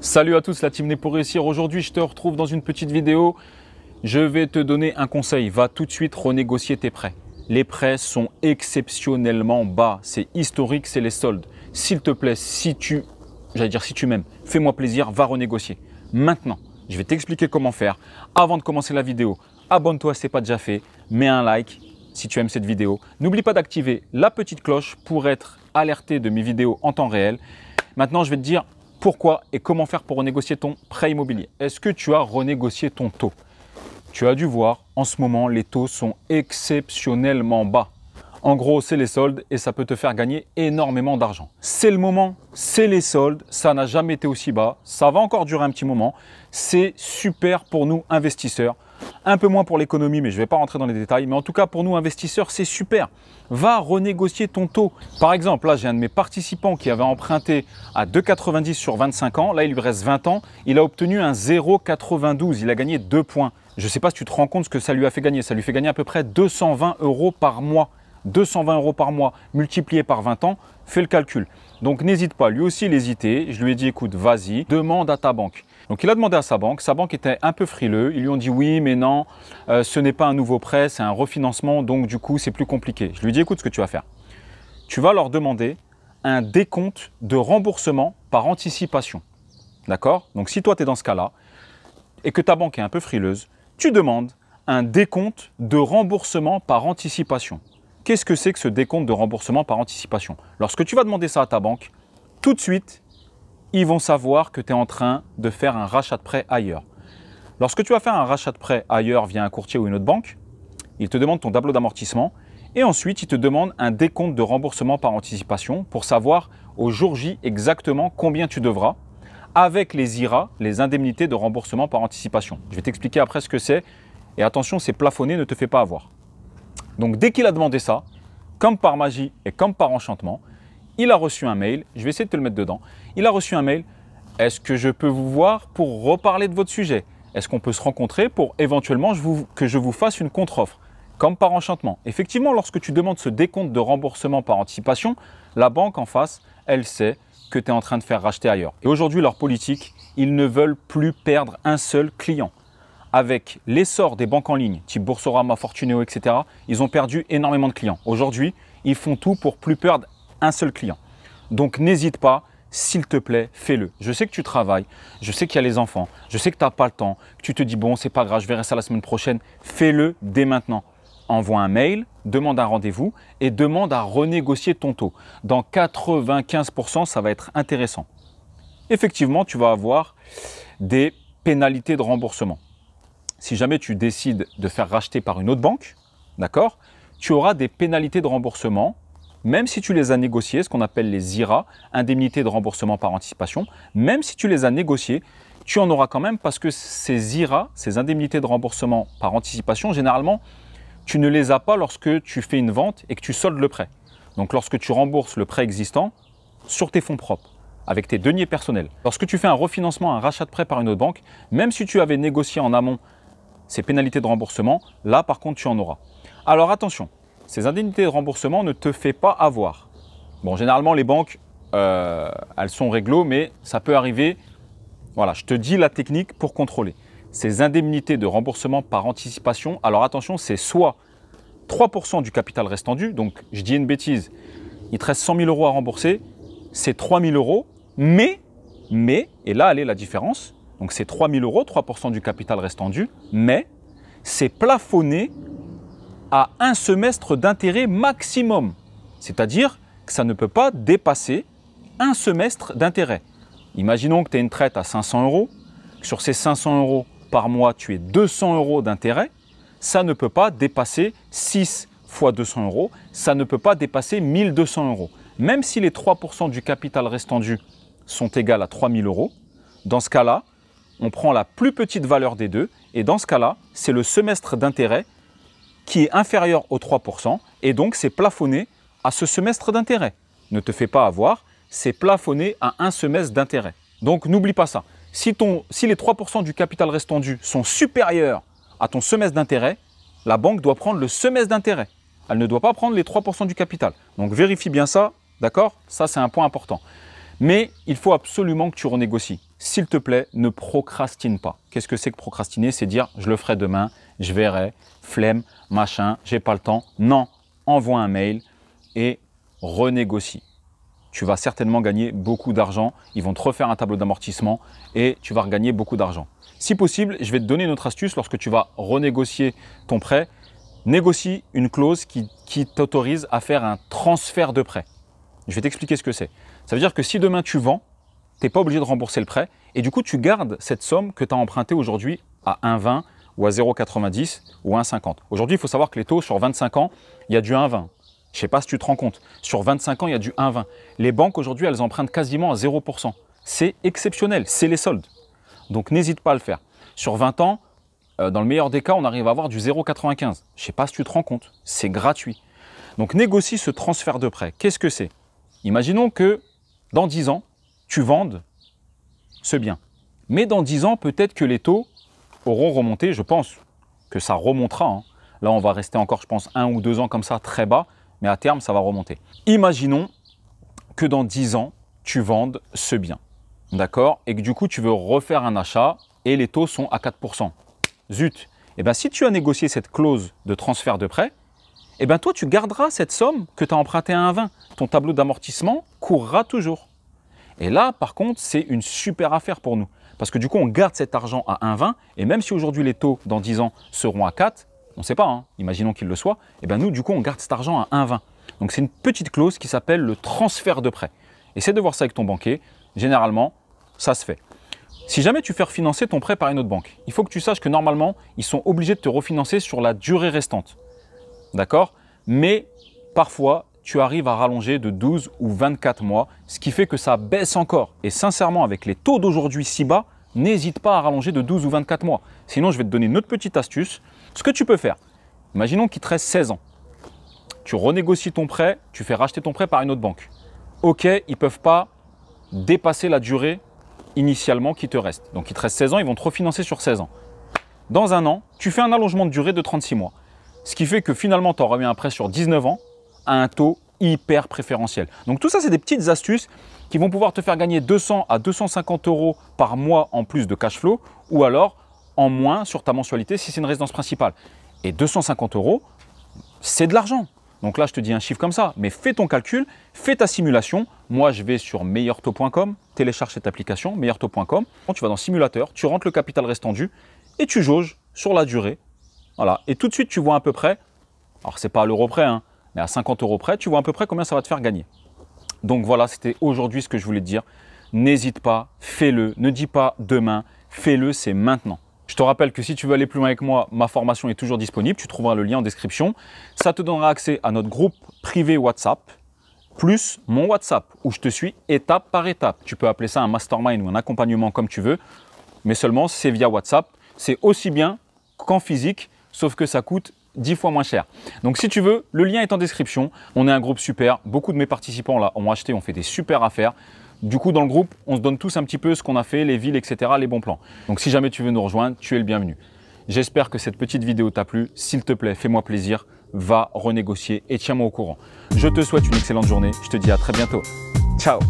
Salut à tous, la team Né pour réussir. Aujourd'hui, je te retrouve dans une petite vidéo. Je vais te donner un conseil. Va tout de suite renégocier tes prêts. Les prêts sont exceptionnellement bas. C'est historique, c'est les soldes. S'il te plaît, si tu m'aimes, fais-moi plaisir, va renégocier. Maintenant, je vais t'expliquer comment faire. Avant de commencer la vidéo, abonne-toi si ce n'est pas déjà fait. Mets un like si tu aimes cette vidéo. N'oublie pas d'activer la petite cloche pour être alerté de mes vidéos en temps réel. Maintenant, je vais te dire pourquoi et comment faire pour renégocier ton prêt immobilier. Est-ce que tu as renégocié ton taux? Tu as dû voir, en ce moment, les taux sont exceptionnellement bas. En gros, c'est les soldes et ça peut te faire gagner énormément d'argent. C'est le moment, c'est les soldes, ça n'a jamais été aussi bas, ça va encore durer un petit moment. C'est super pour nous investisseurs. Un peu moins pour l'économie, mais je ne vais pas rentrer dans les détails. Mais en tout cas, pour nous investisseurs, c'est super. Va renégocier ton taux. Par exemple, là, j'ai un de mes participants qui avait emprunté à 2,90 sur 25 ans. Là, il lui reste 20 ans. Il a obtenu un 0,92. Il a gagné 2 points. Je ne sais pas si tu te rends compte ce que ça lui a fait gagner. Ça lui fait gagner à peu près 220 € par mois. 220 € par mois multiplié par 20 ans, fais le calcul. Donc n'hésite pas, lui aussi il hésitait. Je lui ai dit écoute, vas-y, demande à ta banque. Donc il a demandé à sa banque était un peu frileux. Ils lui ont dit oui, mais non, ce n'est pas un nouveau prêt, c'est un refinancement, donc du coup c'est plus compliqué. Je lui ai dit écoute ce que tu vas faire. Tu vas leur demander un décompte de remboursement par anticipation. D'accord? Donc si toi tu es dans ce cas-là et que ta banque est un peu frileuse, tu demandes un décompte de remboursement par anticipation. Qu'est-ce que c'est que ce décompte de remboursement par anticipation? Lorsque tu vas demander ça à ta banque, tout de suite, ils vont savoir que tu es en train de faire un rachat de prêt ailleurs. Lorsque tu vas faire un rachat de prêt ailleurs via un courtier ou une autre banque, ils te demandent ton tableau d'amortissement et ensuite ils te demandent un décompte de remboursement par anticipation pour savoir au jour J exactement combien tu devras avec les IRA, les indemnités de remboursement par anticipation. Je vais t'expliquer après ce que c'est et attention, c'est plafonné, ne te fais pas avoir. Donc dès qu'il a demandé ça, comme par magie et comme par enchantement, il a reçu un mail, je vais essayer de te le mettre dedans, il a reçu un mail, est-ce que je peux vous voir pour reparler de votre sujet? Est-ce qu'on peut se rencontrer pour éventuellement que je vous fasse une contre-offre? Comme par enchantement. Effectivement, lorsque tu demandes ce décompte de remboursement par anticipation, la banque en face, elle sait que tu es en train de faire racheter ailleurs. Et aujourd'hui, leur politique, ils ne veulent plus perdre un seul client. Avec l'essor des banques en ligne, type Boursorama, Fortuneo, etc., ils ont perdu énormément de clients. Aujourd'hui, ils font tout pour plus perdre un seul client. Donc n'hésite pas, s'il te plaît, fais-le. Je sais que tu travailles, je sais qu'il y a les enfants, je sais que tu n'as pas le temps, que tu te dis bon, c'est pas grave, je verrai ça la semaine prochaine. Fais-le dès maintenant. Envoie un mail, demande un rendez-vous et demande à renégocier ton taux. Dans 95%, ça va être intéressant. Effectivement, tu vas avoir des pénalités de remboursement. Si jamais tu décides de faire racheter par une autre banque, d'accord, tu auras des pénalités de remboursement, même si tu les as négociées, ce qu'on appelle les IRA, indemnités de remboursement par anticipation, même si tu les as négociées, tu en auras quand même parce que ces IRA, ces indemnités de remboursement par anticipation, généralement, tu ne les as pas lorsque tu fais une vente et que tu soldes le prêt. Donc lorsque tu rembourses le prêt existant sur tes fonds propres, avec tes deniers personnels. Lorsque tu fais un refinancement, un rachat de prêt par une autre banque, même si tu avais négocié en amont ces pénalités de remboursement, là par contre tu en auras. Alors attention, ces indemnités de remboursement ne te fait pas avoir. Bon, généralement les banques, elles sont réglo, mais ça peut arriver. Voilà, je te dis la technique pour contrôler. Ces indemnités de remboursement par anticipation, alors attention, c'est soit 3% du capital restant dû, donc je dis une bêtise, il te reste 100 000 € à rembourser, c'est 3 000 €, mais, et là elle est la différence, donc c'est 3 000 €, 3% du capital restant dû, mais c'est plafonné à un semestre d'intérêt maximum. C'est-à-dire que ça ne peut pas dépasser un semestre d'intérêt. Imaginons que tu aies une traite à 500 €, que sur ces 500 € par mois, tu aies 200 € d'intérêt, ça ne peut pas dépasser 6 fois 200 €, ça ne peut pas dépasser 1 200 €. Même si les 3% du capital restant dû sont égales à 3 000 €, dans ce cas-là, on prend la plus petite valeur des deux et dans ce cas-là, c'est le semestre d'intérêt qui est inférieur aux 3% et donc c'est plafonné à ce semestre d'intérêt. Ne te fais pas avoir, c'est plafonné à un semestre d'intérêt. Donc n'oublie pas ça. Si les 3% du capital restant dû sont supérieurs à ton semestre d'intérêt, la banque doit prendre le semestre d'intérêt. Elle ne doit pas prendre les 3% du capital. Donc vérifie bien ça, d'accord? Ça c'est un point important. Mais il faut absolument que tu renégocies. S'il te plaît, ne procrastine pas. Qu'est-ce que c'est que procrastiner? C'est dire je le ferai demain, je verrai, flemme, machin, j'ai pas le temps. Non, envoie un mail et renégocie. Tu vas certainement gagner beaucoup d'argent. Ils vont te refaire un tableau d'amortissement et tu vas regagner beaucoup d'argent. Si possible, je vais te donner une autre astuce lorsque tu vas renégocier ton prêt. Négocie une clause qui t'autorise à faire un transfert de prêt. Je vais t'expliquer ce que c'est. Ça veut dire que si demain tu vends, tu n'es pas obligé de rembourser le prêt et du coup tu gardes cette somme que tu as empruntée aujourd'hui à 1,20 ou à 0,90 ou à 1,50. Aujourd'hui, il faut savoir que les taux sur 25 ans, il y a du 1,20. Je ne sais pas si tu te rends compte. Sur 25 ans, il y a du 1,20. Les banques aujourd'hui, elles empruntent quasiment à 0%. C'est exceptionnel, c'est les soldes. Donc n'hésite pas à le faire. Sur 20 ans, dans le meilleur des cas, on arrive à avoir du 0,95. Je ne sais pas si tu te rends compte, c'est gratuit. Donc négocie ce transfert de prêt. Qu'est-ce que c'est? Imaginons que dans 10 ans, tu vendes ce bien. Mais dans 10 ans, peut-être que les taux auront remonté. Je pense que ça remontera, hein. Là, on va rester encore, je pense, 1 ou 2 ans comme ça, très bas. Mais à terme, ça va remonter. Imaginons que dans 10 ans, tu vendes ce bien. D'accord? Et que du coup, tu veux refaire un achat et les taux sont à 4%. Zut! Eh bien, si tu as négocié cette clause de transfert de prêt, eh bien, toi, tu garderas cette somme que tu as empruntée à 1,20. Ton tableau d'amortissement courra toujours. Et là, par contre, c'est une super affaire pour nous. Parce que du coup, on garde cet argent à 1,20 et même si aujourd'hui les taux dans 10 ans seront à 4, on ne sait pas, hein, imaginons qu'il le soit, et bien nous, du coup, on garde cet argent à 1,20. Donc, c'est une petite clause qui s'appelle le transfert de prêt. Essaie de voir ça avec ton banquier. Généralement, ça se fait. Si jamais tu fais refinancer ton prêt par une autre banque, il faut que tu saches que normalement, ils sont obligés de te refinancer sur la durée restante. D'accord? Mais parfois, tu arrives à rallonger de 12 ou 24 mois, ce qui fait que ça baisse encore. Et sincèrement, avec les taux d'aujourd'hui si bas, n'hésite pas à rallonger de 12 ou 24 mois. Sinon, je vais te donner une autre petite astuce. Ce que tu peux faire, imaginons qu'il te reste 16 ans. Tu renégocies ton prêt, tu fais racheter ton prêt par une autre banque. Ok, ils ne peuvent pas dépasser la durée initialement qui te reste. Donc, il te reste 16 ans, ils vont te refinancer sur 16 ans. Dans un an, tu fais un allongement de durée de 36 mois. Ce qui fait que finalement, tu auras mis un prêt sur 19 ans à un taux hyper préférentiel. Donc tout ça, c'est des petites astuces qui vont pouvoir te faire gagner 200 à 250 € par mois en plus de cash flow ou alors en moins sur ta mensualité si c'est une résidence principale. Et 250 €, c'est de l'argent. Donc là, je te dis un chiffre comme ça, mais fais ton calcul, fais ta simulation. Moi, je vais sur meilleurtaux.com, télécharge cette application, meilleurtaux.com. Tu vas dans simulateur, tu rentres le capital restant dû et tu jauges sur la durée. Voilà. Et tout de suite, tu vois à peu près, alors ce n'est pas à l'euro près, hein, mais à 50 € près, tu vois à peu près combien ça va te faire gagner. Donc voilà, c'était aujourd'hui ce que je voulais te dire. N'hésite pas, fais-le, ne dis pas demain, fais-le, c'est maintenant. Je te rappelle que si tu veux aller plus loin avec moi, ma formation est toujours disponible. Tu trouveras le lien en description. Ça te donnera accès à notre groupe privé WhatsApp, plus mon WhatsApp, où je te suis étape par étape. Tu peux appeler ça un mastermind ou un accompagnement comme tu veux, mais seulement c'est via WhatsApp. C'est aussi bien qu'en physique, sauf que ça coûte 10 fois moins cher. Donc si tu veux, le lien est en description. On est un groupe super. Beaucoup de mes participants là ont acheté, ont fait des super affaires. Du coup, dans le groupe, on se donne tous un petit peu ce qu'on a fait, les villes, etc., les bons plans. Donc si jamais tu veux nous rejoindre, tu es le bienvenu. J'espère que cette petite vidéo t'a plu. S'il te plaît, fais-moi plaisir, va renégocier et tiens-moi au courant. Je te souhaite une excellente journée. Je te dis à très bientôt. Ciao!